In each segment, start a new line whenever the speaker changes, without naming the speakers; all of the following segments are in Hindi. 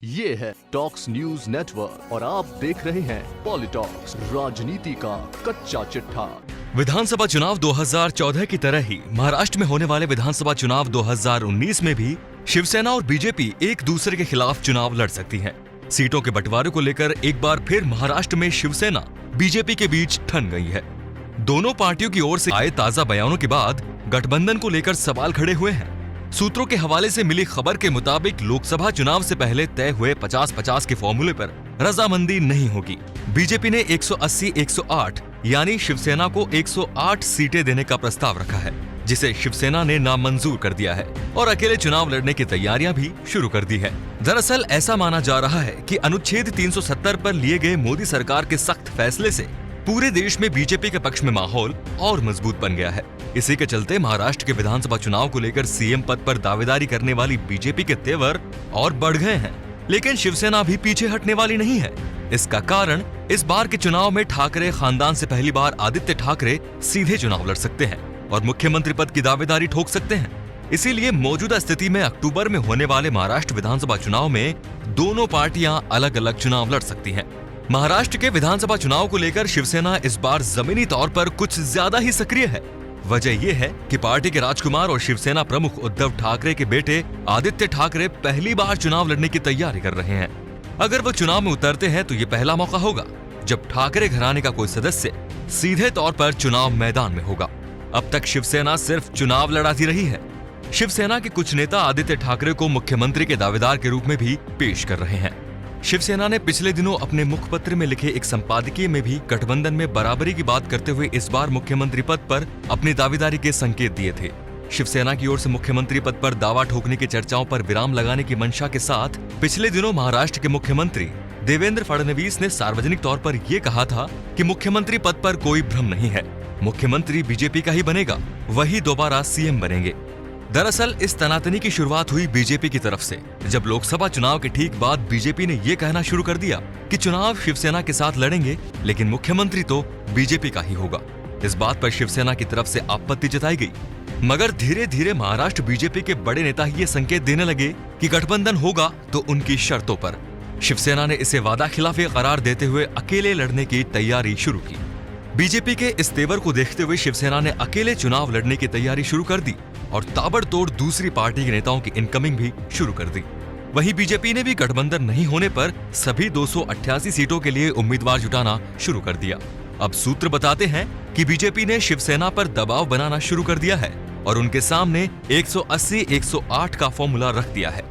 ये है टॉक्स न्यूज नेटवर्क और आप देख रहे हैं पॉलिटॉक्स, राजनीति का कच्चा चिट्ठा।
विधानसभा चुनाव 2014 की तरह ही महाराष्ट्र में होने वाले विधानसभा चुनाव 2019 में भी शिवसेना और बीजेपी एक दूसरे के खिलाफ चुनाव लड़ सकती हैं। सीटों के बंटवारे को लेकर एक बार फिर महाराष्ट्र में शिवसेना बीजेपी के बीच ठन गई है। दोनों पार्टियों की ओर से आए ताजा बयानों के बाद गठबंधन को लेकर सवाल खड़े हुए हैं। सूत्रों के हवाले से मिली खबर के मुताबिक लोकसभा चुनाव से पहले तय हुए 50-50 के फॉर्मूले पर रजामंदी नहीं होगी। बीजेपी ने 180-108 यानी शिवसेना को 108 सीटें देने का प्रस्ताव रखा है, जिसे शिवसेना ने नामंजूर कर दिया है और अकेले चुनाव लड़ने की तैयारियां भी शुरू कर दी है। दरअसल ऐसा माना जा रहा है कि अनुच्छेद 370 पर लिए गए मोदी सरकार के सख्त फैसले से पूरे देश में बीजेपी के पक्ष में माहौल और मजबूत बन गया है। इसी के चलते महाराष्ट्र के विधानसभा चुनाव को लेकर सीएम पद पर दावेदारी करने वाली बीजेपी के तेवर और बढ़ गए हैं, लेकिन शिवसेना भी पीछे हटने वाली नहीं है। इसका कारण इस बार के चुनाव में ठाकरे खानदान से पहली बार आदित्य ठाकरे सीधे चुनाव लड़ सकते हैं और मुख्यमंत्री पद की दावेदारी ठोक सकते हैं। इसीलिए मौजूदा स्थिति में अक्टूबर में होने वाले महाराष्ट्र विधानसभा चुनाव में दोनों पार्टियां अलग अलग चुनाव लड़ सकती हैं। महाराष्ट्र के विधानसभा चुनाव को लेकर शिवसेना इस बार जमीनी तौर पर कुछ ज्यादा ही सक्रिय है। वजह यह है कि पार्टी के राजकुमार और शिवसेना प्रमुख उद्धव ठाकरे के बेटे आदित्य ठाकरे पहली बार चुनाव लड़ने की तैयारी कर रहे हैं। अगर वो चुनाव में उतरते हैं तो ये पहला मौका होगा जब ठाकरे घराने का कोई सदस्य सीधे तौर पर चुनाव मैदान में होगा। अब तक शिवसेना सिर्फ चुनाव लड़ाती रही है। शिवसेना के कुछ नेता आदित्य ठाकरे को मुख्यमंत्री के दावेदार के रूप में भी पेश कर रहे हैं। शिवसेना ने पिछले दिनों अपने मुखपत्र में लिखे एक संपादकीय में भी गठबंधन में बराबरी की बात करते हुए इस बार मुख्यमंत्री पद पर अपनी दावेदारी के संकेत दिए थे। शिवसेना की ओर से मुख्यमंत्री पद पर दावा ठोकने की चर्चाओं पर विराम लगाने की मंशा के साथ पिछले दिनों महाराष्ट्र के मुख्यमंत्री देवेंद्र फडणवीस ने सार्वजनिक तौर पर यह कहा था कि मुख्यमंत्री पद पर कोई भ्रम नहीं है, मुख्यमंत्री बीजेपी का ही बनेगा, वही दोबारा सीएम बनेंगे। दरअसल इस तनातनी की शुरुआत हुई बीजेपी की तरफ से, जब लोकसभा चुनाव के ठीक बाद बीजेपी ने यह कहना शुरू कर दिया कि चुनाव शिवसेना के साथ लड़ेंगे, लेकिन मुख्यमंत्री तो बीजेपी का ही होगा। इस बात पर शिवसेना की तरफ से आपत्ति जताई गई, मगर धीरे धीरे महाराष्ट्र बीजेपी के बड़े नेता ही ये संकेत देने लगे कि गठबंधन होगा तो उनकी शर्तों पर। शिवसेना ने इसे वादा खिलाफी करार देते हुए अकेले लड़ने की तैयारी शुरू की। बीजेपी के इस तेवर को देखते हुए शिवसेना ने अकेले चुनाव लड़ने की तैयारी शुरू कर दी और ताबड़तोड़ दूसरी पार्टी के नेताओं की इनकमिंग भी शुरू कर दी। वहीं बीजेपी ने भी गठबंधन नहीं होने पर सभी 288 सीटों के लिए उम्मीदवार जुटाना शुरू कर दिया। अब सूत्र बताते हैं कि बीजेपी ने शिवसेना पर दबाव बनाना शुरू कर दिया है और उनके सामने 180-108 का फॉर्मूला रख दिया है,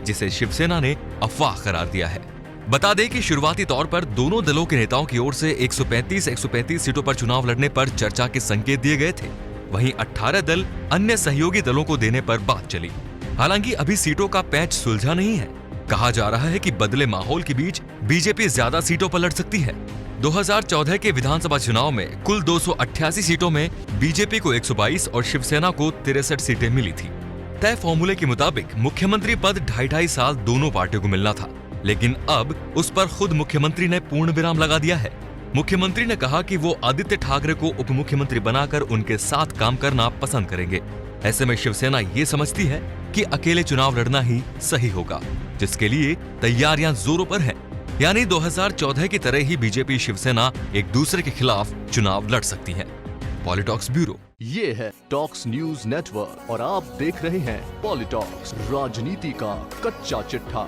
जिसे शिवसेना ने अफवाह करार दिया है। बता दें कि शुरुआती तौर पर दोनों दलों के नेताओं की ओर से 135 सीटों पर चुनाव लड़ने पर चर्चा के संकेत दिए गए थे। वहीं 18 दल अन्य सहयोगी दलों को देने पर बात चली। हालांकि अभी सीटों का पैच सुलझा नहीं है। कहा जा रहा है कि बदले माहौल के बीच बीजेपी ज्यादा सीटों पर लड़ सकती है। 2014 के विधानसभा चुनाव में कुल 288 सीटों में बीजेपी को 122 और शिवसेना को 63 सीटें मिली थी। तय फॉर्मूले के मुताबिक मुख्यमंत्री पद 2.5 साल दोनों पार्टियों को मिलना था, लेकिन अब उस पर खुद मुख्यमंत्री ने पूर्ण विराम लगा दिया है। मुख्यमंत्री ने कहा कि वो आदित्य ठाकरे को उप मुख्यमंत्री बनाकर उनके साथ काम करना पसंद करेंगे। ऐसे में शिवसेना ये समझती है कि अकेले चुनाव लड़ना ही सही होगा, जिसके लिए तैयारियां जोरों पर हैं। यानी 2014 की तरह ही बीजेपी शिवसेना एक दूसरे के खिलाफ चुनाव लड़ सकती है। पॉलिटॉक्स ब्यूरो।
ये है टॉक्स न्यूज नेटवर्क और आप देख रहे हैं पॉलिटॉक्स, राजनीति का कच्चा चिट्ठा।